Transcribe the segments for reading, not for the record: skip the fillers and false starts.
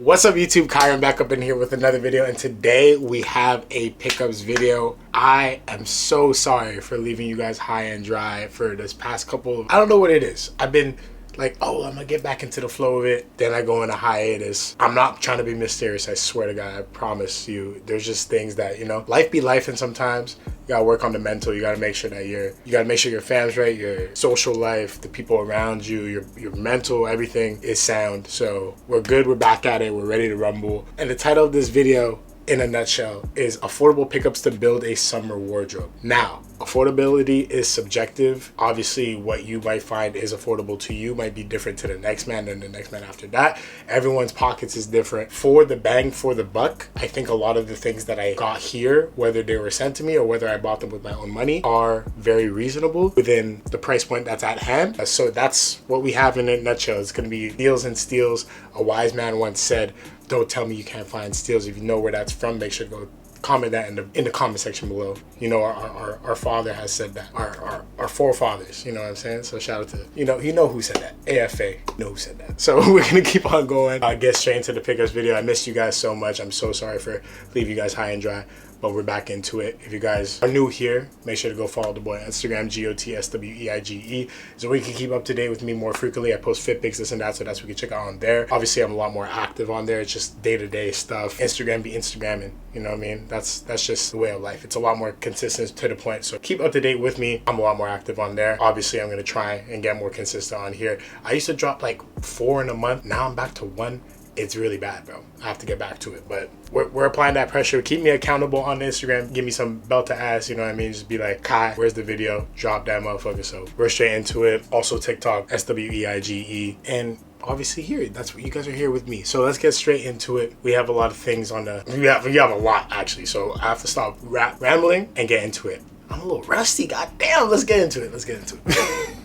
What's up YouTube, KARe? I'm back up in here with another video, and today we have a pickups video. I am so sorry for leaving you guys high and dry for this past couple of, I don't know what it is. I've been like, oh, I'm gonna get back into the flow of it, then I go in a hiatus. I'm not trying to be mysterious, I swear to God, I promise you. There's just things that, you know, life be life, and sometimes you gotta work on the mental. You gotta make sure that you gotta make sure your fam's right, your social life, the people around you, your mental, everything is sound. So we're good, we're back at it, we're ready to rumble. And the title of this video, in a nutshell, is affordable pickups to build a summer wardrobe. Now, affordability is subjective. Obviously, what you might find is affordable to you might be different to the next man and the next man after that. Everyone's pockets is different. For the bang for the buck, I think a lot of the things that I got here, whether they were sent to me or whether I bought them with my own money, are very reasonable within the price point that's at hand. So that's what we have in a nutshell. It's going to be deals and steals. A wise man once said, don't tell me you can't find steals. If you know where that's from, make sure to go comment that in the comment section below. You know, our father has said that. Our forefathers, you know what I'm saying? So shout out to, you know who said that. AFA, you know who said that. So we're gonna keep on going. Get straight into the pickups video. I missed you guys so much. I'm so sorry for leaving you guys high and dry, but we're back into it. If you guys are new here, make sure to go follow the boy on Instagram, GOTSWEIGE, so we can keep up to date with me more frequently. I post fit pics, this and that, so that's what you can check out on there. Obviously, I'm a lot more active on there. It's just day-to-day stuff. Instagram be Instagramming, you know what I mean? That's just the way of life. It's a lot more consistent to the point, so keep up to date with me. I'm a lot more active on there. Obviously, I'm gonna try and get more consistent on here. I used to drop like 4 in a month. Now I'm back to 1. It's really bad, bro. I have to get back to it, but we're applying that pressure. Keep me accountable on Instagram. Give me some belt to ass, you know what I mean? Just be like, Kai, where's the video? Drop that motherfucker. So we're straight into it. Also TikTok, SWEIGE. And obviously here, that's what you guys are here with me. So let's get straight into it. We have a lot of things on the, we have a lot actually. So I have to stop rambling and get into it. I'm a little rusty, goddamn. Let's get into it.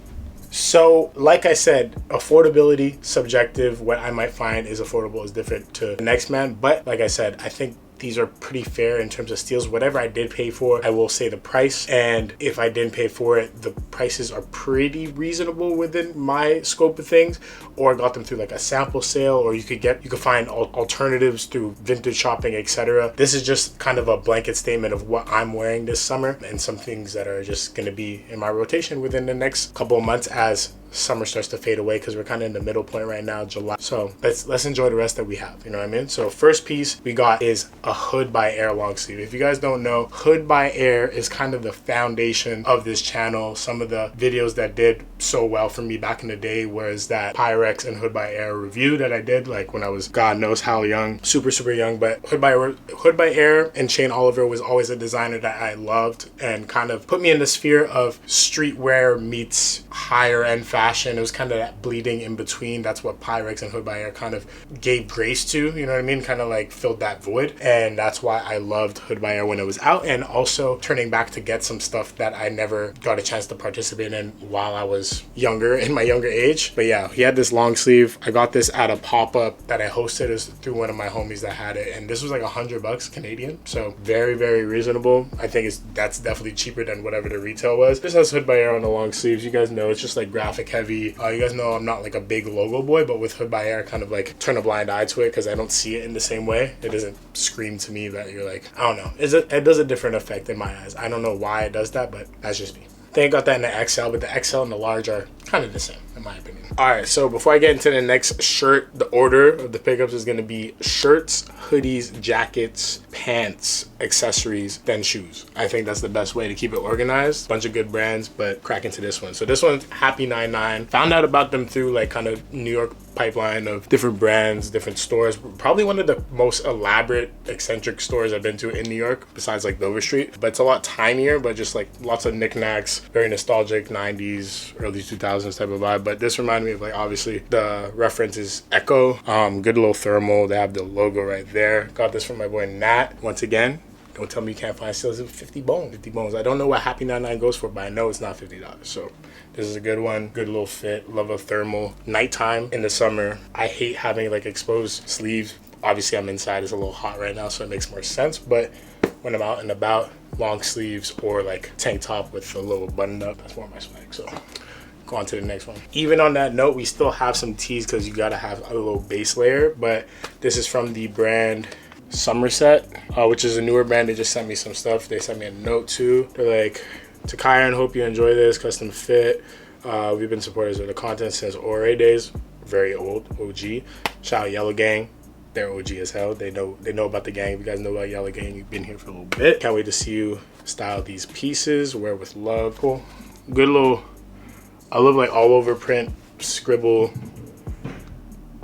So, like I said, affordability, subjective. What I might find is affordable is different to the next man. But like I said, I think these are pretty fair in terms of steals. Whatever I did pay for, I will say the price. And if I didn't pay for it, the prices are pretty reasonable within my scope of things. Or I got them through like a sample sale, or you could find alternatives through vintage shopping, etc. This is just kind of a blanket statement of what I'm wearing this summer and some things that are just going to be in my rotation within the next couple of months as summer starts to fade away, because we're kind of in the middle point right now, July. So let's enjoy the rest that we have, you know what I mean? So first piece we got is a Hood by Air long sleeve. If you guys don't know, Hood by Air is kind of the foundation of this channel. Some of the videos that did so well for me back in the day was that Pyrex and Hood by Air review that I did like when I was God knows how young, super young. But Hood by Air and Shane Oliver was always a designer that I loved and kind of put me in the sphere of streetwear meets higher end fashion. It was kind of that bleeding in between. That's what Pyrex and Hood by Air kind of gave grace to, you know what I mean? Kind of like filled that void. And that's why I loved Hood by Air when it was out, and also turning back to get some stuff that I never got a chance to participate in while I was younger, in my younger age. But yeah, he had this long sleeve. I got this at a pop-up that I hosted. It was through one of my homies that had it, and this was like $100 Canadian. So very reasonable. I think that's definitely cheaper than whatever the retail was. This has Hood by Air on the long sleeves. You guys know it's just like graphic heavy. You guys know I'm not like a big logo boy, but with Hood by Air, kind of like turn a blind eye to it because I don't see it in the same way. It doesn't scream to me that you're like, I don't know. It does a different effect in my eyes. I don't know why it does that, but that's just me. I think I got that in the XL, but the XL and the large are kind of the same in my opinion. All right, so before I get into the next shirt, the order of the pickups is going to be shirts, hoodies, jackets, pants, accessories, then shoes. I think that's the best way to keep it organized. Bunch of good brands, but crack into this one. So this one's Happy 99. Found out about them through like kind of New York pipeline of different brands, different stores. Probably one of the most elaborate, eccentric stores I've been to in New York, besides like Dover Street. But it's a lot tinier, but just like lots of knickknacks, very nostalgic 90s, early 2000s type of vibe. But this reminded me of like, obviously the reference is Echo. Good little thermal. They have the logo right there. Got this from my boy Nat. Once again, don't tell me you can't find steals. 50 bones. I don't know what Happy 99 goes for, but I know it's not $50. So this is a good one. Good little fit. Love a thermal. Nighttime in the summer, I hate having like exposed sleeves. Obviously I'm inside. It's a little hot right now, so it makes more sense. But when I'm out and about, long sleeves or like tank top with a little button up, that's more my swag. So go on to the next one. Even on that note, we still have some tees because you gotta have a little base layer, but this is from the brand Somerset, which is a newer brand. They just sent me some stuff. They sent me a note too. They're like, to KARe, and hope you enjoy this custom fit. We've been supporters of the content since ORA days. Very old, OG. Shout out Yellow Gang. They're OG as hell. They know about the gang. If you guys know about Yellow Gang, you've been here for a little bit. Can't wait to see you style these pieces. Wear with love. Cool. Good little, I love like all over print, scribble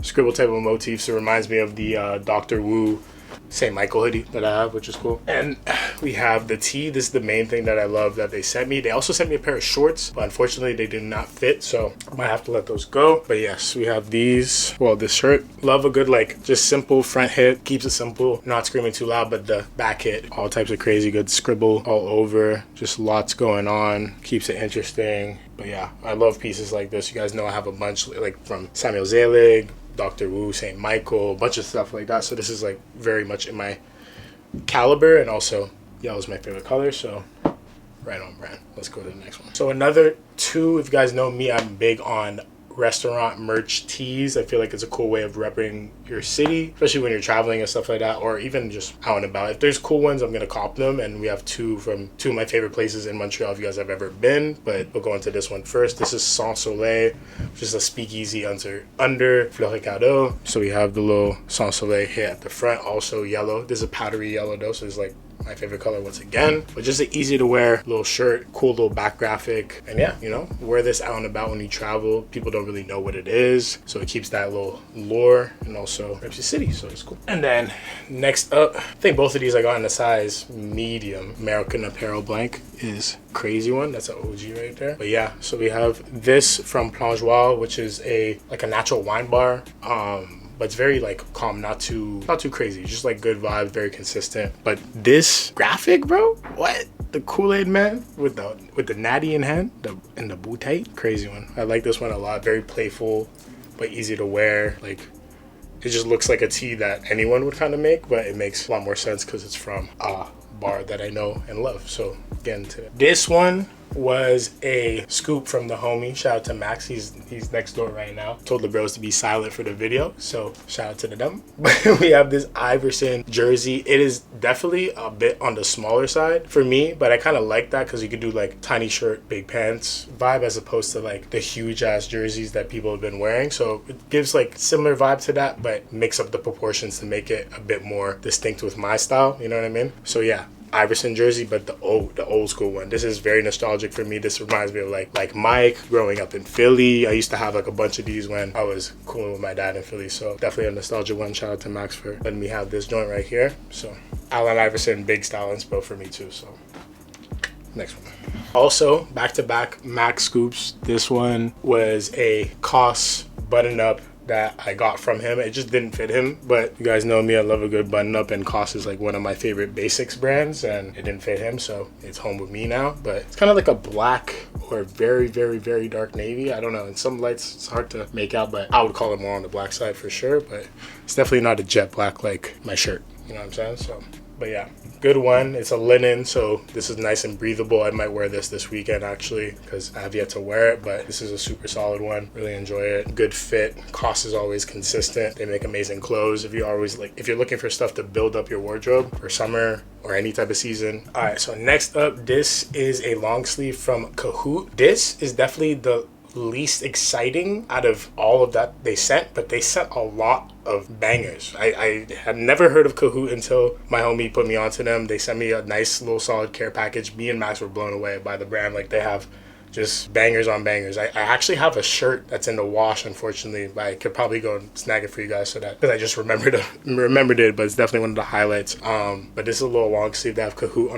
type of motifs. It reminds me of the Dr. Wu St. Michael hoodie that I have, which is cool. And we have the tee. This is the main thing that I love that they sent me. They also sent me a pair of shorts, but unfortunately they did not fit, so I might have to let those go. But yes, we have these. Well, this shirt, love a good like just simple front hit, keeps it simple, not screaming too loud, but the back hit, all types of crazy good scribble all over, just lots going on, keeps it interesting. But yeah, I love pieces like this. You guys know I have a bunch like from Samuel Zelig, Dr. Wu, St. Michael, a bunch of stuff like that. So this is like very much in my caliber, and also yellow is my favorite color, so right on brand. Let's go to the next one. So another two, if you guys know me, I'm big on restaurant merch tees. I feel like it's a cool way of repping your city, especially when you're traveling and stuff like that, or even just out and about. If there's cool ones, I'm gonna cop them, and we have two from two of my favorite places in Montreal if you guys have ever been, but we'll go into this one first. This is Sans Soleil, which is a speakeasy under Fleury Cadeau. So we have the little Sans Soleil here at the front, also yellow. This is a powdery yellow though, so it's like my favorite color once again, but just an easy to wear little shirt, cool little back graphic. And yeah, you know, wear this out and about when you travel. People don't really know what it is, so it keeps that little lore and also reps your city, so it's cool. And then next up, I think both of these I got in a size medium. American Apparel blank is crazy one. That's an OG right there. But yeah, so we have this from Plongeois, which is a natural wine bar. But it's very like calm, not too crazy, just like good vibe, very consistent. But this graphic, bro, what? The Kool-Aid man with the natty in hand, and the bootay, crazy one. I like this one a lot. Very playful, but easy to wear. Like, it just looks like a tee that anyone would kind of make, but it makes a lot more sense because it's from a bar that I know and love. So get into it. This one was a scoop from the homie. Shout out to Max. He's next door right now. Told the bros to be silent for the video, so shout out to them. We have this Iverson jersey. It is definitely a bit on the smaller side for me, but I kind of like that because you could do like tiny shirt, big pants vibe as opposed to like the huge ass jerseys that people have been wearing. So it gives like similar vibe to that, but mix up the proportions to make it a bit more distinct with my style, you know what I mean? So yeah, Iverson jersey, but the old school one. This is very nostalgic for me. This reminds me of like Mike growing up in Philly. I used to have like a bunch of these when I was cooling with my dad in Philly, so definitely a nostalgia one. Shout out to Max for letting me have this joint right here. So Allen Iverson, big style inspo for me too. So next one. Also, back-to-back Max scoops. This one was a COS button-up that I got from him. It just didn't fit him, but you guys know me, I love a good button up, and COS is like one of my favorite basics brands, and it didn't fit him, so it's home with me now. But it's kind of like a black or very, very, very dark navy. I don't know, in some lights it's hard to make out, but I would call it more on the black side for sure. But it's definitely not a jet black like my shirt, you know what I'm saying? So, but yeah, good one. It's a linen, so this is nice and breathable. I might wear this weekend actually because I have yet to wear it, but this is a super solid one. Really enjoy it. Good fit. Cost is always consistent. They make amazing clothes. If you're looking for stuff to build up your wardrobe for summer or any type of season. All right, so next up, this is a long sleeve from Kahut. This is definitely the least exciting out of all of that they sent, but they sent a lot of bangers. I had never heard of Kahut until my homie put me onto them. They sent me a nice little solid care package. Me and Max were blown away by the brand. Like, they have just bangers on bangers. I actually have a shirt that's in the wash, unfortunately, but I could probably go and snag it for you guys, so that, because I just remembered it, but it's definitely one of the highlights. But this is a little long sleeve. They have Kahut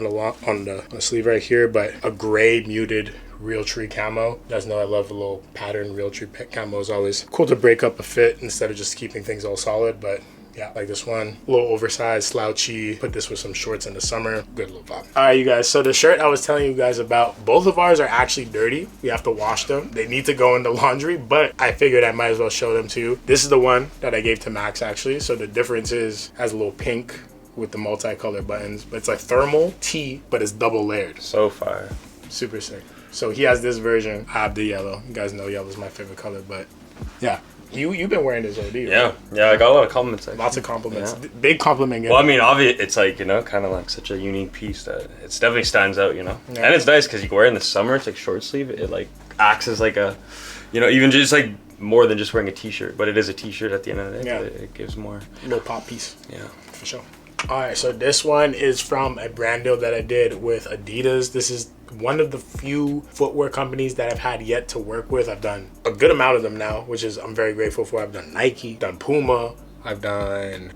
on the sleeve right here, but a gray muted Realtree camo. You guys know I love a little pattern. Realtree camo is always cool to break up a fit instead of just keeping things all solid, but yeah, like this one, a little oversized, slouchy. Put this with some shorts in the summer. Good little vibe. All right, you guys. So the shirt I was telling you guys about, both of ours are actually dirty. We have to wash them. They need to go in the laundry, but I figured I might as well show them to you. This is the one that I gave to Max, actually. So the difference is, has a little pink with the multicolored buttons, but it's like thermal tee, but it's double layered. So fire. Super sick. So he has this version. I have the yellow. You guys know yellow is my favorite color, but yeah. You've been wearing this OD, right? Yeah, I got a lot of compliments. Actually. Lots of compliments. Yeah. Big compliment. Well, I mean, obviously, it's like, you know, kind of like such a unique piece that it definitely stands out, you know. Yeah. And it's nice because you can wear it in the summer. It's like short sleeve. It like acts as like a, you know, even just like more than just wearing a t-shirt, but it is a t-shirt at the end of the day. Yeah. It gives more. A little pop piece. Yeah, for sure. All right, so this one is from a brand deal that I did with Adidas. This is one of the few footwear companies that I've had yet to work with. I've done a good amount of them now, which is I'm very grateful for. I've done Nike, done Puma, I've done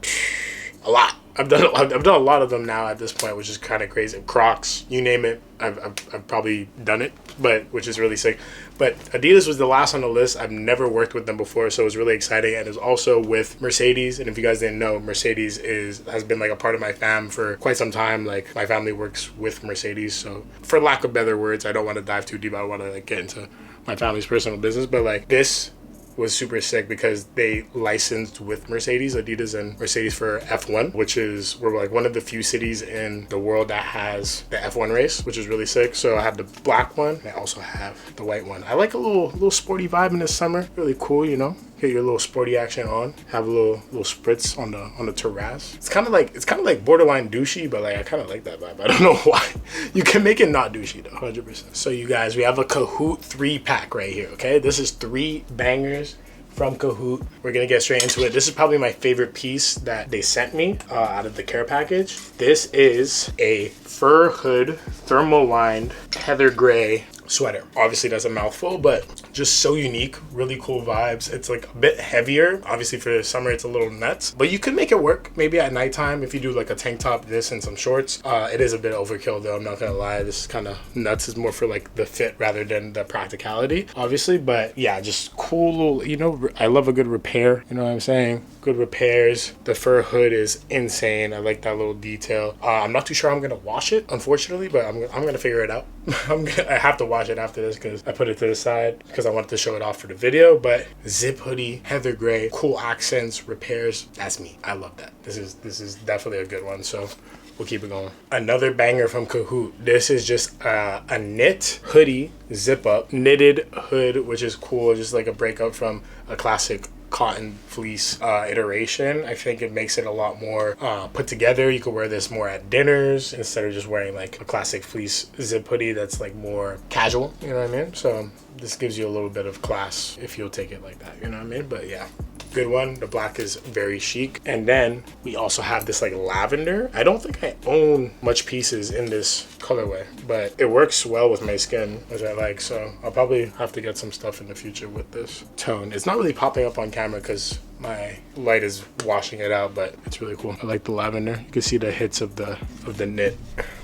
a lot. I've done a lot of them now at this point, which is kind of crazy. Crocs, you name it, I've probably done it, but which is really sick. But Adidas was the last on the list. I've never worked with them before, so it was really exciting. And it's also with Mercedes. And if you guys didn't know, Mercedes has been like a part of my fam for quite some time. Like my family works with Mercedes, so for lack of better words, I don't want to dive too deep. I don't want to like get into my family's personal business, but like this was super sick because they licensed with Mercedes, Adidas and Mercedes for F1, which is we're like one of the few cities in the world that has the F1 race, which is really sick. So I have the black one and I also have the white one. I like a little sporty vibe in the summer. Really cool, you know. Get your little sporty action on. Have a little spritz on the terrace. It's kind of like borderline douchey, but like I kind of like that vibe. I don't know why. You can make it not douchey though, 100%. So you guys, we have a KAHUT 3-pack right here. Okay, this is 3 bangers from KAHUT. We're gonna get straight into it. This is probably my favorite piece that they sent me out of the KARe package. This is a fur hood, thermal lined, heather gray sweater. Obviously that's a mouthful, but just so unique, really cool vibes. It's like a bit heavier. Obviously for the summer it's a little nuts, but you can make it work maybe at nighttime if you do like a tank top, this and some shorts. It is a bit overkill though, I'm not gonna lie. This is kind of nuts. It's more for like the fit rather than the practicality, obviously. But yeah, just cool little, you know, I love a good repair, you know what I'm saying? Good repairs. The fur hood is insane. I like that little detail. I'm not too sure I'm gonna wash it, unfortunately, but I'm gonna figure it out. I have to wash it after this because I put it to the side because I wanted to show it off for the video. But zip hoodie, heather gray, cool accents, repairs. That's me. I love that. This is definitely a good one. So we'll keep it going. Another banger from KAHUT. This is just a knit hoodie, zip up, knitted hood, which is cool. Just like a breakup from a classic cotton fleece iteration. I think it makes it a lot more put together. You could wear this more at dinners instead of just wearing like a classic fleece zip hoodie that's like more casual, you know what I mean? So this gives you a little bit of class if you'll take it like that, you know what I mean? But yeah, good one. The black is very chic. And then we also have this like lavender. I don't think I own much pieces in this colorway, but it works well with my skin, which I like. So I'll probably have to get some stuff in the future with this tone. It's not really popping up on camera because my light is washing it out, but it's really cool. I like the lavender. You can see the hits of the knit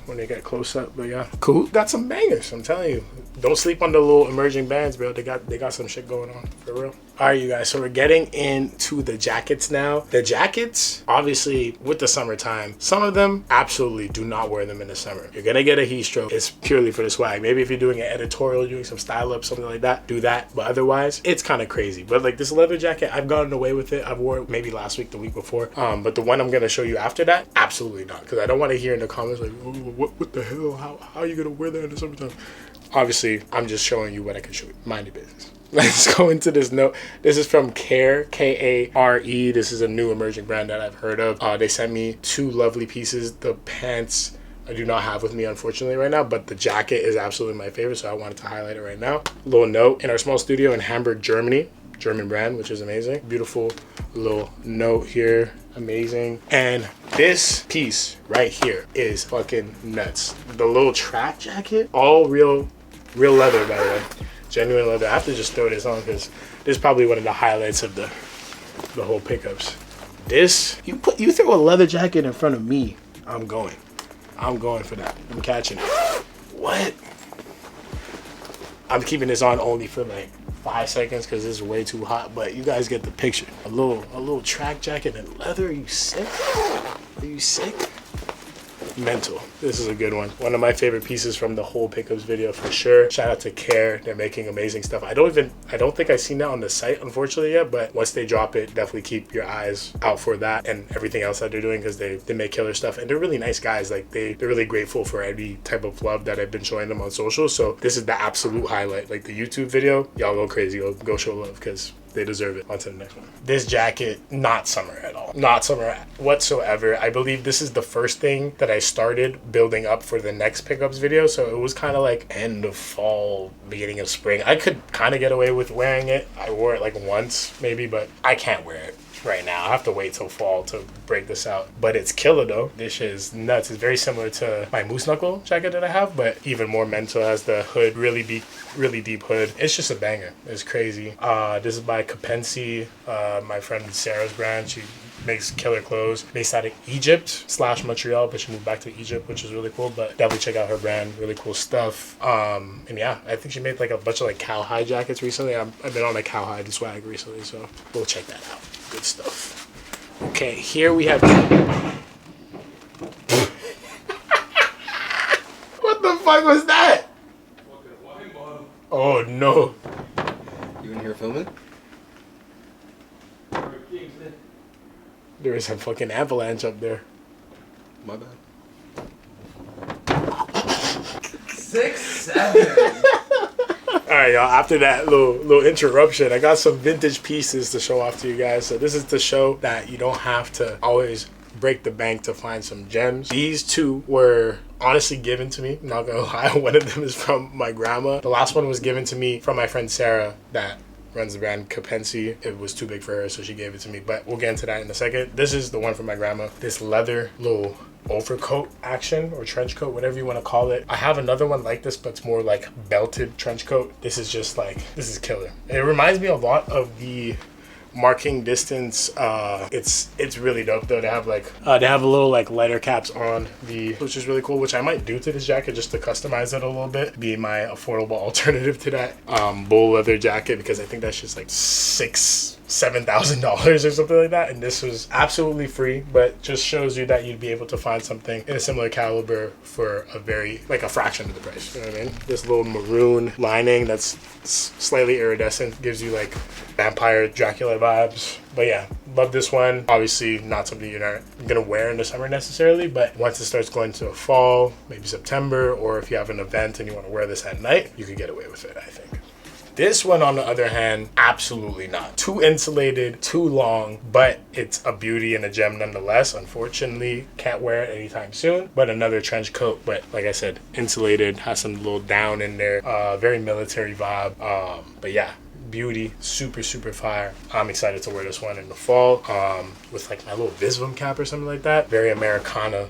when they get close up. But yeah, cool. Got some bangers, I'm telling you. Don't sleep on the little emerging bands, bro. They got some shit going on, for real. All right, you guys, so we're getting into the jackets now. The jackets, obviously, with the summertime, some of them absolutely do not wear them in the summer. You're gonna get a heat stroke. It's purely for the swag. Maybe if you're doing an editorial, doing some style up, something like that, do that. But otherwise, it's kind of crazy. But like this leather jacket, I've gotten away with it. I've wore it maybe last week, the week before. But the one I'm gonna show you after that, absolutely not. Because I don't want to hear in the comments like, oh, what the hell? How are you gonna wear that in the summertime? Obviously, I'm just showing you what I can show you. Mind your business. Let's go into this note. This is from KARe, K-A-R-E. This is a new emerging brand that I've heard of. They sent me 2 lovely pieces. The pants I do not have with me, unfortunately, right now, but the jacket is absolutely my favorite, so I wanted to highlight it right now. Little note, in our small studio in Hamburg, Germany. German brand, which is amazing. Beautiful little note here. Amazing. And this piece right here is fucking nuts. The little track jacket, all real leather, by the way. Genuine leather. I have to just throw this on because this is probably one of the highlights of the whole pickups. This, you throw a leather jacket in front of me, I'm going for that. I'm catching it. What? I'm keeping this on only for like 5 seconds because this is way too hot, but you guys get the picture. A little track jacket and leather. Are you sick? Are you sick? mental. This is a good one. One of my favorite pieces from the whole pickups video for sure. Shout out to KARe. They're making amazing stuff. I don't think I've seen that on the site unfortunately yet, but once they drop it, definitely keep your eyes out for that and everything else that they're doing, because they make killer stuff and they're really nice guys. Like they're really grateful for every type of love that I've been showing them on social. So this is the absolute highlight. Like the YouTube video, y'all go crazy, go show love, because they deserve it. On to the next one. This jacket, not summer at all. Not summer whatsoever. I believe this is the first thing that I started building up for the next pickups video. So it was kind of like end of fall, beginning of spring. I could kind of get away with wearing it. I wore it like once maybe, but I can't wear it right now. I have to wait till fall to break this out. But it's killer though. This is nuts. It's very similar to my moose knuckle jacket that I have, but even more mental. Has the hood, really deep hood. It's just a banger. It's crazy. This is by CAPENCi, my friend Sarah's brand. She makes killer clothes based out of Egypt / Montreal, but she moved back to Egypt, which is really cool. But definitely check out her brand. Really cool stuff. And yeah, I think she made like a bunch of like cowhide jackets recently. I've been on a cowhide swag recently, so go check that out. Good stuff. Okay, here we have what the fuck was that? Oh no. You in here filming? There is a fucking avalanche up there. My bad. 6, 7. Alright, y'all, after that little interruption, I got some vintage pieces to show off to you guys. So this is to show that you don't have to always break the bank to find some gems. These two were honestly given to me, not gonna lie. One of them is from my grandma. The last one was given to me from my friend Sarah that runs the brand CAPENCi. It was too big for her, so she gave it to me, but we'll get into that in a second. This is the one from my grandma. This leather little overcoat action or trench coat, whatever you want to call it. I have another one like this, but it's more like belted trench coat. This is just like, this is killer. It reminds me a lot of the marking distance. It's really dope though. They have a little like letter caps on the, which is really cool, which I might do to this jacket just to customize it a little bit, be my affordable alternative to that bull leather jacket, because I think that's just like $7,000 or something like that, and this was absolutely free, but just shows you that you'd be able to find something in a similar caliber for a very, like a fraction of the price. You know what I mean? This little maroon lining that's slightly iridescent gives you like vampire Dracula vibes. But yeah, love this one. Obviously not something you're not gonna wear in the summer necessarily, but once it starts going to fall, maybe September, or if you have an event and you want to wear this at night, you could get away with it, I think. This one, on the other hand, absolutely not. Too insulated, too long, but it's a beauty and a gem nonetheless. Unfortunately, can't wear it anytime soon, but another trench coat. But like I said, insulated, has some little down in there, very military vibe. But yeah, beauty, super fire. I'm excited to wear this one in the fall with like my little Visvim cap or something like that. Very Americana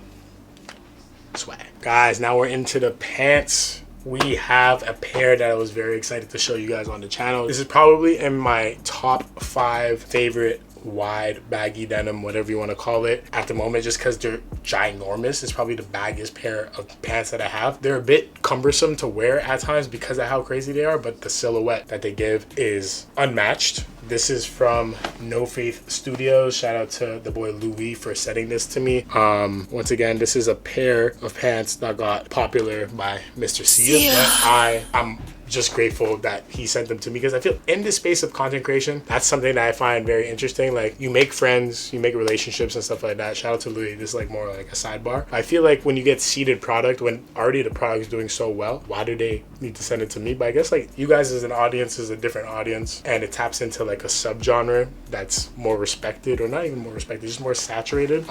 swag. Guys, now we're into the pants. We have a pair that I was very excited to show you guys on the channel. This is probably in my top 5 favorite wide baggy denim, whatever you want to call it at the moment, just because they're ginormous. It's probably the baggiest pair of pants that I have. They're a bit cumbersome to wear at times because of how crazy they are, but the silhouette that they give is unmatched. This is from No Faith Studios. Shout out to the boy Louis for sending this to me. Once again, this is a pair of pants that got popular by Mr. Sia. But I'm just grateful that he sent them to me, because I feel in this space of content creation, that's something that I find very interesting. Like, you make friends, you make relationships and stuff like that. Shout out to Louis. This is like more like a sidebar. I feel like when you get seeded product, when already the product is doing so well, why do they need to send it to me? But I guess like you guys as an audience is a different audience, and it taps into like a subgenre that's more respected, or not even more respected, just more saturated.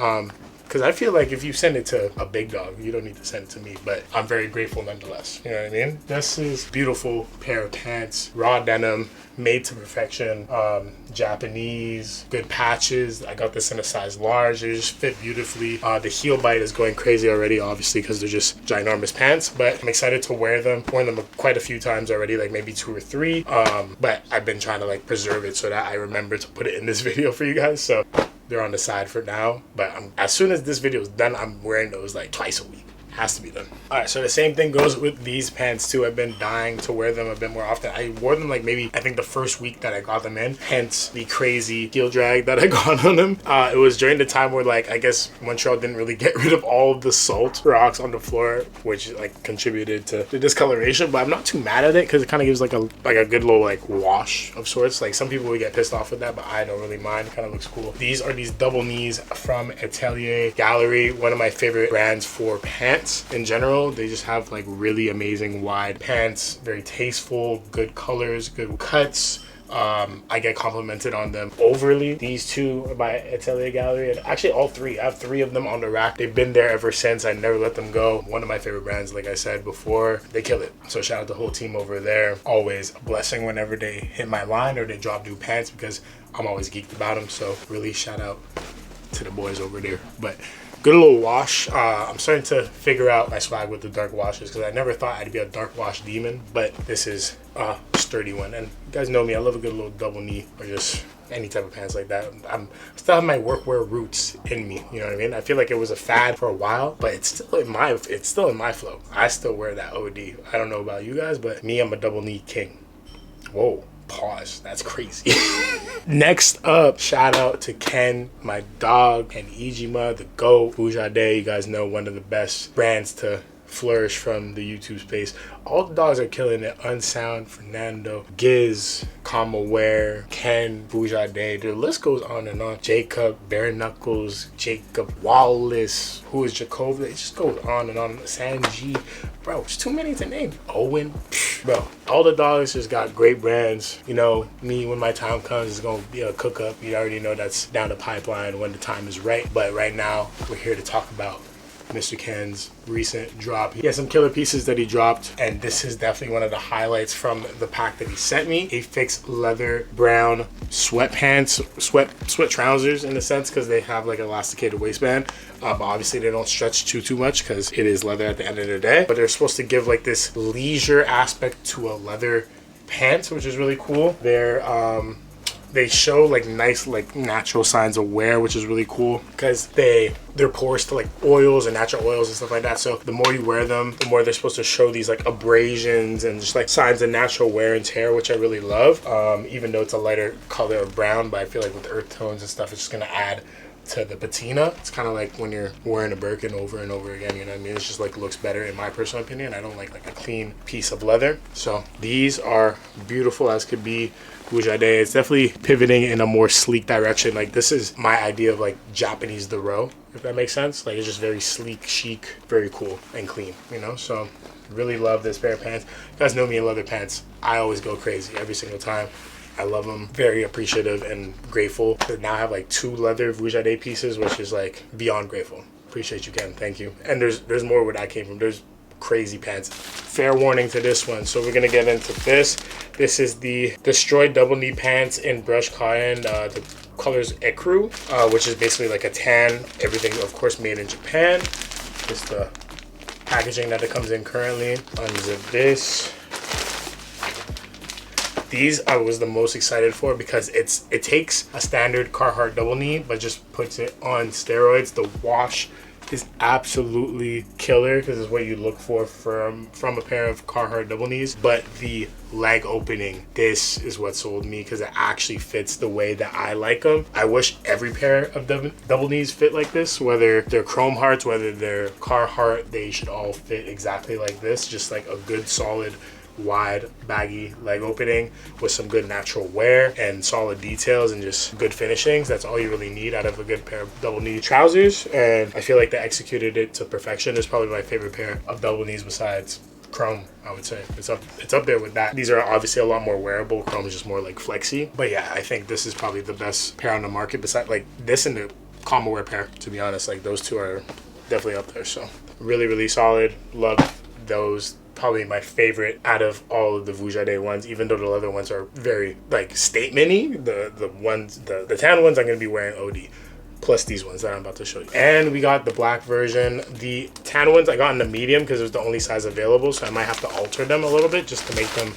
Because I feel like if you send it to a big dog, you don't need to send it to me, but I'm very grateful nonetheless. You know what I mean? This is beautiful pair of pants, raw denim, made to perfection, Japanese, good patches. I got this in a size large. They just fit beautifully. The heel bite is going crazy already, obviously, because they're just ginormous pants, but I'm excited to wear them. Worn them quite a few times already, like maybe 2 or 3, but I've been trying to like preserve it so that I remember to put it in this video for you guys. So they're on the side for now, but as soon as this video is done, I'm wearing those like twice a week. Has to be done. All right, so the same thing goes with these pants too. I've been dying to wear them a bit more often. I wore them like maybe I think the first week that I got them in, hence the crazy heel drag that I got on them. It was during the time where like I guess Montreal didn't really get rid of all of the salt rocks on the floor, which like contributed to the discoloration. But I'm not too mad at it because it kind of gives like a good little like wash of sorts. Like some people would get pissed off with that, but I don't really mind. It kind of looks cool. These are these double knees from Atelier Gallery, one of my favorite brands for pants in general. They just have like really amazing wide pants, very tasteful, good colors, good cuts. I get complimented on them overly. These two are by Atelier Gallery, and actually all three. I have three of them on the rack. They've been there ever since. I never let them go. One of my favorite brands, like I said before. They kill it. So shout out the whole team over there. Always a blessing whenever they hit my line or they drop new pants because I'm always geeked about them. So really shout out to the boys over there. But good little wash. I'm starting to figure out my swag with the dark washes because I never thought I'd be a dark wash demon, but this is a sturdy one. And you guys know me, I love a good little double knee or just any type of pants like that. I still have my workwear roots in me, you know what I mean? I feel like it was a fad for a while, but it's still in my flow. I still wear that OD. I don't know about you guys, but me, I'm a double knee king. Whoa. Pause. That's crazy. Next up, shout out to Ken, my dog, and Ijima, the GOAT. Vuja Dé, you guys know, one of the best brands to flourish from the YouTube space. All the dogs are killing it. Unsound, Fernando, Giz, Wear, Ken, Vuja Dé. The list goes on and on. Jacob, Bare Knuckles, Jacob Wallace, who is Jacob. It just goes on and on. Sanji. Bro, it's too many to name. Owen. Bro, all the dogs just got great brands. You know, me, when my time comes, it's going to be a cook up. You already know that's down the pipeline when the time is right. But right now, we're here to talk about Mr. Ken's recent drop. He has some killer pieces that he dropped, and this is definitely one of the highlights from the pack that he sent me. A fixed leather brown sweatpants, sweat trousers in a sense, because they have like elasticated waistband, but obviously they don't stretch too much because it is leather at the end of the day. But they're supposed to give like this leisure aspect to a leather pants, which is really cool. They show like nice like natural signs of wear, which is really cool because they're porous to like oils and natural oils and stuff like that. So the more you wear them, the more they're supposed to show these like abrasions and just like signs of natural wear and tear, which I really love. Even though it's a lighter color of brown, but I feel like with earth tones and stuff, it's just gonna add to the patina. It's kind of like when you're wearing a Birkin over and over again, you know what I mean? It's just like looks better in my personal opinion. I don't like a clean piece of leather. So these are beautiful as could be. Vuja Dé, it's definitely pivoting in a more sleek direction. Like this is my idea of like Japanese Dero, if that makes sense. Like it's just very sleek, chic, very cool and clean, you know? So really love this pair of pants. You guys know me in leather pants. I always go crazy every single time. I love them. Very appreciative and grateful to now have like 2 leather Vuja Dé pieces, which is like beyond grateful. Appreciate you, Ken. Thank you. And there's more where that came from. There's crazy pants. Fair warning to this one. So we're gonna get into this. This is the destroyed double knee pants in brushed cotton. The color's ecru, which is basically like a tan. Everything, of course, made in Japan. Just the packaging that it comes in currently. Unzip this. These I was the most excited for because it takes a standard Carhartt double knee but just puts it on steroids. The wash is absolutely killer because it's what you look for from a pair of Carhartt double knees. But the leg opening, this is what sold me because it actually fits the way that I like them. I wish every pair of double knees fit like this, whether they're Chrome Hearts, whether they're Carhartt, they should all fit exactly like this. Just like a good solid wide baggy leg opening with some good natural wear and solid details and just good finishings. That's all you really need out of a good pair of double knee trousers, and I feel like they executed it to perfection. It's probably my favorite pair of double knees besides Chrome. I would say it's up there with that. These are obviously a lot more wearable. Chrome is just more like flexy, but yeah, I think this is probably the best pair on the market besides like this and the wear pair, to be honest. Like those two are definitely up there. So really solid. Love those. Probably my favorite out of all of the Vuja Dé ones, even though the leather ones are very like statement-y. The tan ones I'm gonna be wearing OD, plus these ones that I'm about to show you. And we got the black version. The tan ones I got in the medium because it was the only size available, so I might have to alter them a little bit just to make them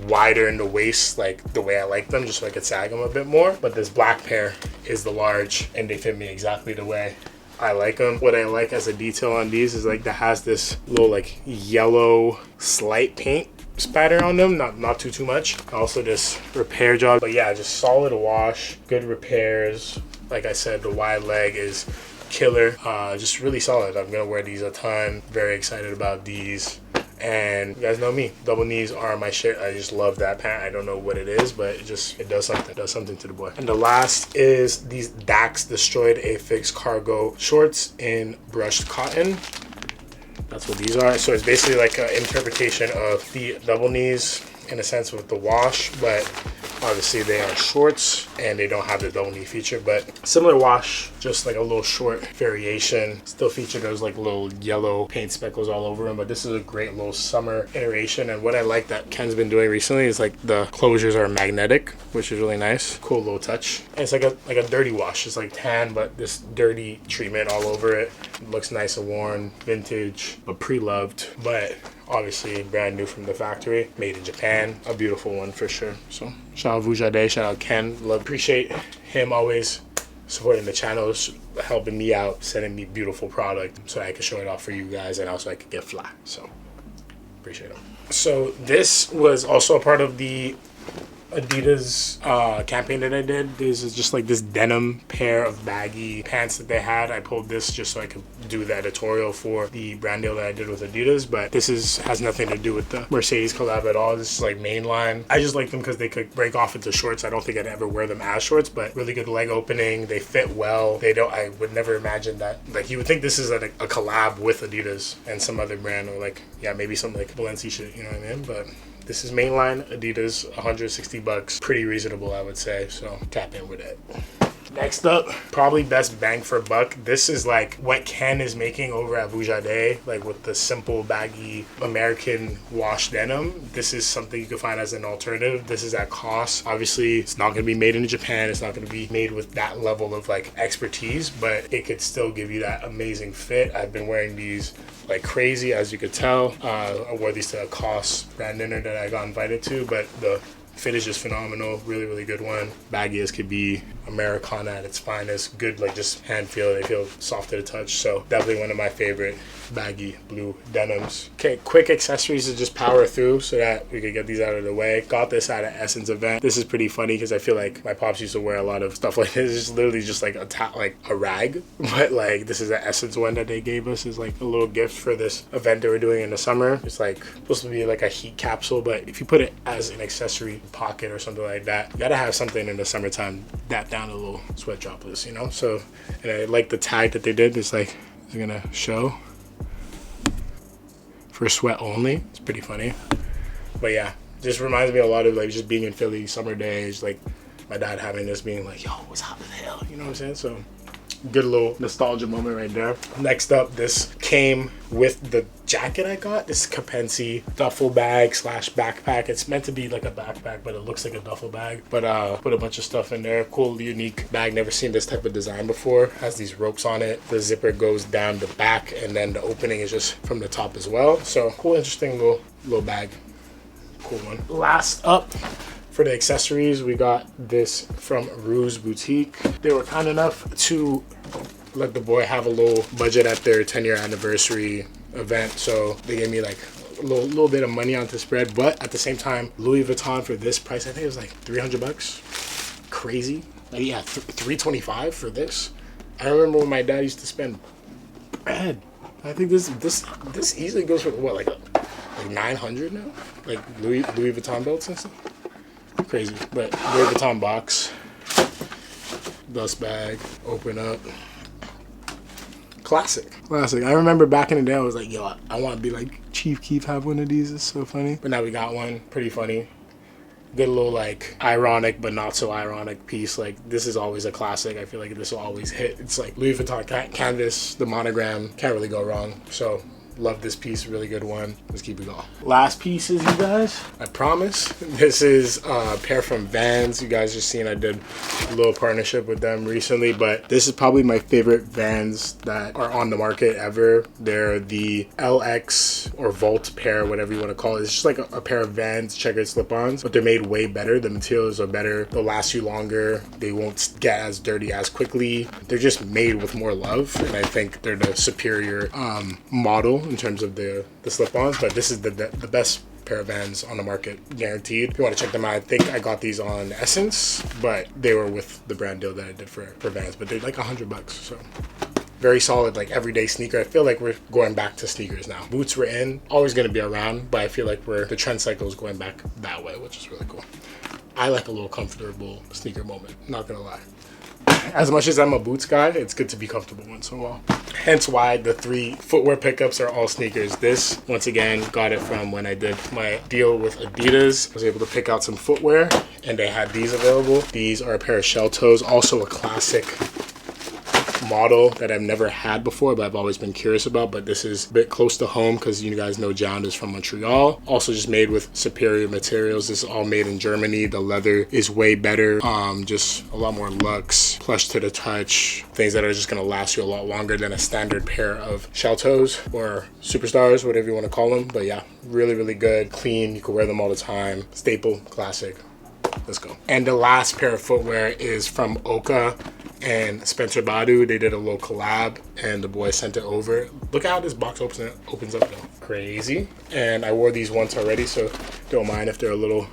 wider in the waist, like the way I like them, just so I could sag them a bit more. But this black pair is the large, and they fit me exactly the way I like them. What I like as a detail on these is like that has this little like yellow slight paint spatter on them, not too much. Also this repair job, but yeah, just solid wash, good repairs. Like I said, the wide leg is killer. Just really solid. I'm gonna wear these a ton. Very excited about these. And you guys know me, double knees are my shit. I just love that pant. I don't know what it is, but it does something. It does something to the boy. And the last is these Dax Destroyed Affix cargo shorts in brushed cotton. That's what these are. So it's basically like an interpretation of the double knees in a sense with the wash, but obviously they are shorts and they don't have the double knee feature, but similar wash, just like a little short variation. Still feature those like little yellow paint speckles all over them, but this is a great little summer iteration. And what I like that Ken's been doing recently is like the closures are magnetic, which is really nice. Cool little touch. And it's like a dirty wash. It's like tan, but this dirty treatment all over it. It looks nice and worn, vintage, but pre-loved, but obviously brand new from the factory, made in Japan. A beautiful one for sure. So shout out Vuja Dé, shout out Ken. Appreciate him always supporting the channels, helping me out, sending me beautiful product so I can show it off for you guys and also I could get fly. So appreciate him. So this was also a part of the Adidas campaign that I did. This is just like this denim pair of baggy pants that they had. I pulled this just so I could do the editorial for the brand deal that I did with Adidas, but this has nothing to do with the Mercedes collab at all. This is like mainline. I just like them because they could break off into shorts. I don't think I'd ever wear them as shorts, but really good leg opening. They fit well. I would never imagine that. Like you would think this is a collab with Adidas and some other brand, or like, yeah, maybe something like BACKend shit, you know what I mean? But this is mainline Adidas, 160 bucks. Pretty reasonable, I would say. So tap in with it. Next up, probably best bang for buck. This is like what Ken is making over at Vuja Dé, like with the simple baggy American wash denim. This is something you can find as an alternative. This is at cost. Obviously, it's not going to be made in Japan. It's not going to be made with that level of like expertise, but it could still give you that amazing fit. I've been wearing these like crazy, as you could tell. I wore these to a cost brand dinner that I got invited to, but the fit is just phenomenal. Really, really good one. Baggy as could be, Americana at its finest. Good, like just hand feel. They feel soft to the touch. So definitely one of my favorite baggy blue denims. Okay, quick accessories to just power through so that we could get these out of the way. Got this at an Essence event. This is pretty funny because I feel like my pops used to wear a lot of stuff like this. It's literally just like a rag, but like this is an Essence one that they gave us as like a little gift for this event that we're doing in the summer. It's like supposed to be like a heat capsule, but if you put it as an accessory pocket or something like that, you gotta have something in the summertime that down a little sweat droplets, you know? So, and I like the tag that they did. It's like, it's gonna show for sweat only. It's pretty funny. But yeah, just reminds me a lot of like just being in Philly, summer days, like my dad having this being like, yo, what's hot as hell? You know what I'm saying? So good little nostalgia moment right there. Next up, this came with the jacket I got. This KAPENCi duffel bag slash backpack. It's meant to be like a backpack, but it looks like a duffel bag. But put a bunch of stuff in there. Cool, unique bag. Never seen this type of design before. Has these ropes on it. The zipper goes down the back, and then the opening is just from the top as well. So cool, interesting little bag. Cool one. Last up, for the accessories, we got this from RUSE Boutique. They were kind enough to let the boy have a little budget at their 10-year anniversary event. So they gave me like a little bit of money on to spread, but at the same time, Louis Vuitton for this price, I think it was like 300 bucks. Crazy. Like, yeah, 325 for this. I remember when my dad used to spend bread. I think this easily goes for what, like 900 now? Like Louis Vuitton belts and stuff. Crazy. But Louis Vuitton box, dust bag, open up. Classic. I remember back in the day I was like, yo, I want to be like Chief Keef, have one of these. It's so funny. But now we got one. Pretty funny. Good little like ironic but not so ironic piece. Like this is always a classic. I feel like this will always hit. It's like Louis Vuitton canvas, the monogram, can't really go wrong. So Love this piece, really good one. Let's keep it going. Last pieces, you guys. I promise. This is a pair from Vans. You guys just seen I did a little partnership with them recently, but this is probably my favorite Vans that are on the market ever. They're the LX or Volt pair, whatever you want to call it. It's just like a pair of Vans checkered slip-ons, but they're made way better. The materials are better. They'll last you longer. They won't get as dirty as quickly. They're just made with more love, and I think they're the superior model in terms of the slip-ons. But this is the best pair of Vans on the market, guaranteed. If you want to check them out, I think I got these on Essence, but they were with the brand deal that I did for Vans, but they're like $100, so very solid, like everyday sneaker. I feel like we're going back to sneakers now. Boots were in, always going to be around, but I feel like the trend cycle is going back that way, which is really cool. I like a little comfortable sneaker moment, not gonna lie. As much as I'm a boots guy, it's good to be comfortable once in a while. Hence why the 3 footwear pickups are all sneakers. This, once again, got it from when I did my deal with Adidas. I was able to pick out some footwear, and they had these available. These are a pair of shell toes, also a classic model that I've never had before, but I've always been curious about. But this is a bit close to home because you guys know JJJJound is from Montreal. Also just made with superior materials. This is all made in Germany. The leather is way better. Just a lot more luxe, plush to the touch, things that are just gonna last you a lot longer than a standard pair of shell toes or superstars, whatever you want to call them. But yeah, really, really good, clean. You can wear them all the time. Staple, classic. Let's go. And the last pair of footwear is from HOKA and Spencer Badu. They did a little collab and the boy sent it over. Look at how this box opens up though. Crazy. And I wore these once already, so don't mind if they're a little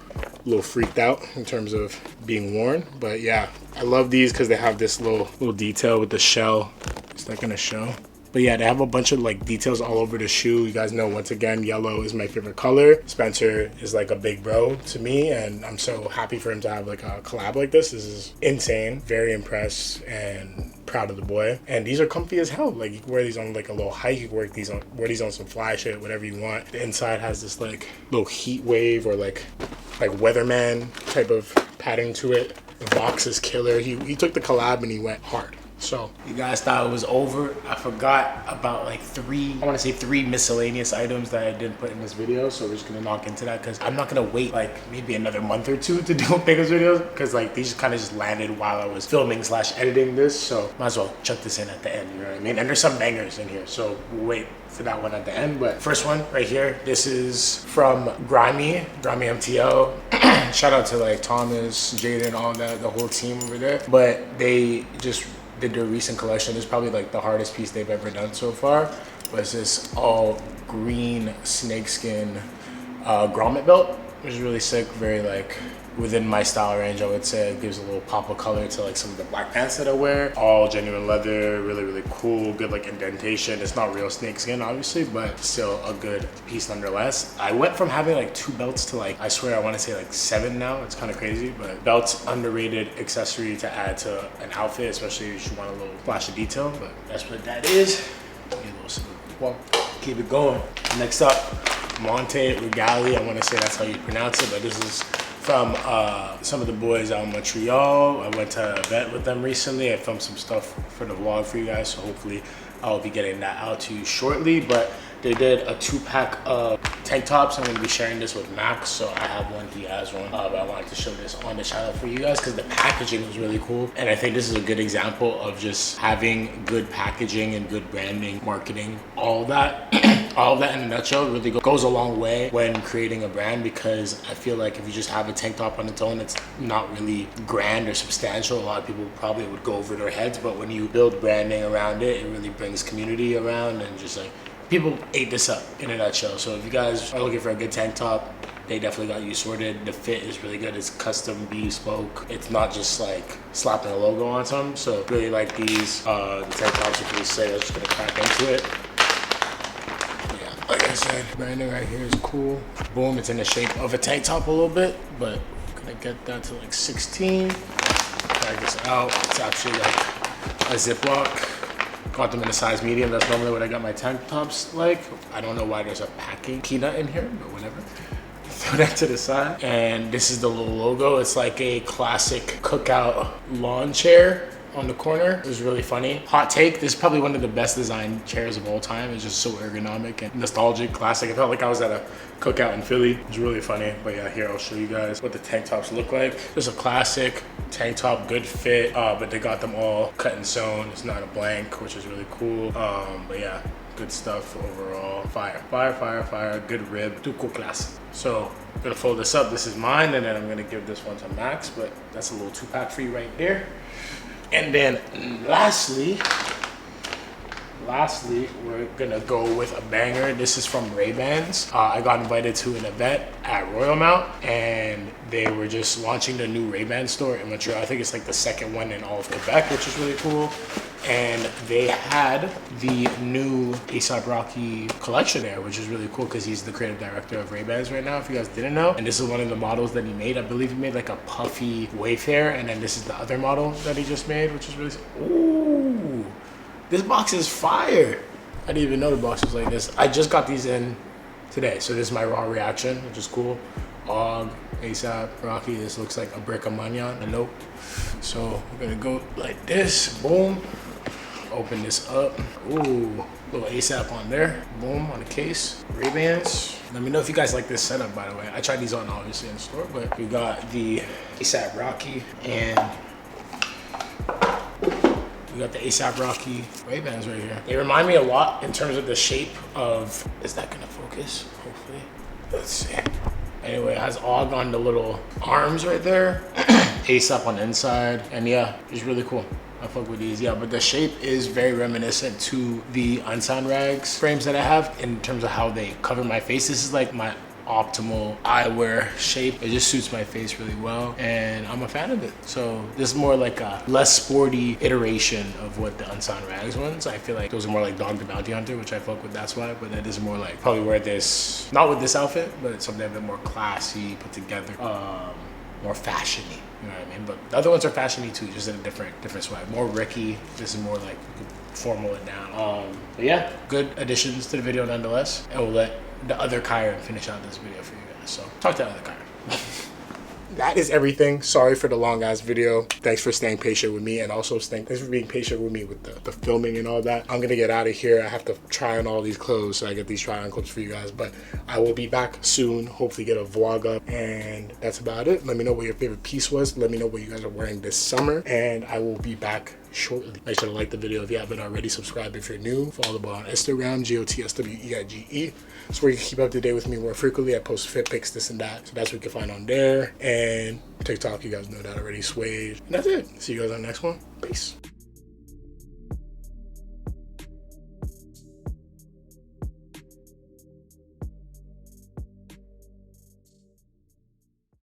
freaked out in terms of being worn. But yeah, I love these because they have this little detail with the shell. It's not gonna show. But yeah, they have a bunch of like details all over the shoe. You guys know, once again, yellow is my favorite color. Spencer is like a big bro to me, and I'm so happy for him to have like a collab like this. This is insane. Very impressed and proud of the boy. And these are comfy as hell. Like you can wear these on like a little hike. You can wear these on some fly shit, whatever you want. The inside has this like little heat wave or like weatherman type of pattern to it. The box is killer. He took the collab and he went hard. So you guys thought it was over. I forgot about like three miscellaneous items that I didn't put in this video. So we're just gonna knock into that because I'm not gonna wait like maybe another month or two to do pickups videos because like these kind of just landed while I was filming / editing this. So might as well chuck this in at the end, you know what I mean? And there's some bangers in here, so we'll wait for that one at the end. But first one right here, this is from Grimey MTO. Shout out to like Thomas, Jaden, all that, the whole team over there. But they just did their recent collection. It's probably like the hardest piece they've ever done so far. But it's this all green snakeskin grommet belt, which is really sick. Very like within my style range, I would say. It gives a little pop of color to like some of the black pants that I wear. All genuine leather, really, really cool. Good like indentation. It's not real snakeskin, obviously, but still a good piece nonetheless. I went from having like 2 belts to like, I swear I want to say like 7 now. It's kind of crazy, but belt's underrated accessory to add to an outfit, especially if you want a little flash of detail. But that's what that is. Well, keep it going. Next up, Monte Regali. I want to say that's how you pronounce it, but this is from some of the boys out in Montreal. I went to an event with them recently. I filmed some stuff for the vlog for you guys, so hopefully I'll be getting that out to you shortly. But they did a 2-pack of tank tops. I'm going to be sharing this with Max, so I have one, he has one. But I wanted to show this on the channel for you guys because the packaging was really cool. And I think this is a good example of just having good packaging and good branding, marketing, all that. All of that in a nutshell really goes a long way when creating a brand, because I feel like if you just have a tank top on its own, it's not really grand or substantial. A lot of people probably would go over their heads, but when you build branding around it, it really brings community around and just like people ate this up in a nutshell. So if you guys are looking for a good tank top, they definitely got you sorted. The fit is really good. It's custom bespoke. It's not just like slapping a logo on something. So really like these. The tank tops are pretty sick. I'm just gonna crack into it. Like I said, branding right here is cool. Boom, it's in the shape of a tank top a little bit, but I'm gonna get that to like 16. Drag this out. It's actually like a Ziploc. Got them in a size medium. That's normally what I got my tank tops like. I don't know why there's a packing peanut in here, but whatever. Throw that to the side. And this is the little logo. It's like a classic cookout lawn chair on the corner. It was really funny. Hot take, this is probably one of the best designed chairs of all time. It's just so ergonomic and nostalgic, classic. I felt like I was at a cookout in Philly. It was really funny. But yeah, here I'll show you guys what the tank tops look like. There's a classic tank top, good fit, but they got them all cut and sewn. It's not a blank, which is really cool. But yeah, good stuff overall. Fire, fire, fire, fire. Good rib, too cool class. So I'm gonna fold this up. This is mine, and then I'm gonna give this one to Max, but that's a little 2-pack for you right there. And then lastly, we're gonna go with a banger. This is from Ray-Bans. I got invited to an event at Royal Mount, and they were just launching the new Ray-Ban store in Montreal. I think it's like the second one in all of Quebec, which is really cool. And they had the new A$AP Rocky collection there, which is really cool because he's the creative director of Ray-Bans right now, if you guys didn't know. And this is one of the models that he made. I believe he made like a puffy Wayfair, and then this is the other model that he just made, which is really, ooh. This box is fire. I didn't even know the box was like this. I just got these in today, so this is my raw reaction, which is cool. Og, A$AP Rocky, this looks like a brick of Magnon, a note. So we're gonna go like this, boom. Open this up. Ooh, little A$AP on there. Boom, on the case. Ray-Bans. Let me know if you guys like this setup, by the way. I tried these on obviously in the store, but we got the A$AP Rocky and we got the A$AP Rocky Ray-Bans right here. They remind me a lot in terms of the shape of, is that gonna focus? Hopefully. Let's see. Anyway, it has Og on the little arms right there. A$AP on the inside. And yeah, it's really cool. I fuck with these, yeah, but the shape is very reminiscent to the Unsigned Rags frames that I have in terms of how they cover my face. This is like my optimal eyewear shape. It just suits my face really well, and I'm a fan of it. So this is more like a less sporty iteration of what the Unsigned Rags ones. I feel like those are more like Dog the Bounty Hunter, which I fuck with, that's why. But that is more like, probably wear this, not with this outfit, but something a bit more classy, put together, more fashiony. You know what I mean? But the other ones are fashiony too, just in a different swag. More Ricky. This is more like formal it down. But yeah, good additions to the video nonetheless. And we'll let the other KARe finish out this video for you guys. So talk to the other KARe. That is everything. Sorry for the long ass video. Thanks for staying patient with me, and also thanks for being patient with me with the filming and all that. I'm gonna get out of here. I have to try on all these clothes, so I get these try on clips for you guys, but I will be back soon. Hopefully get a vlog up, and that's about it. Let me know what your favorite piece was. Let me know what you guys are wearing this summer, and I will be back shortly. Make sure to like the video if you haven't already. Subscribe if you're new. Follow me on Instagram, GOTSWEIGE. It's where you can keep up to date with me more frequently. I post fit pics, this and that. So that's what you can find on there. And TikTok, you guys know that already. Suede. And that's it. See you guys on the next one. Peace.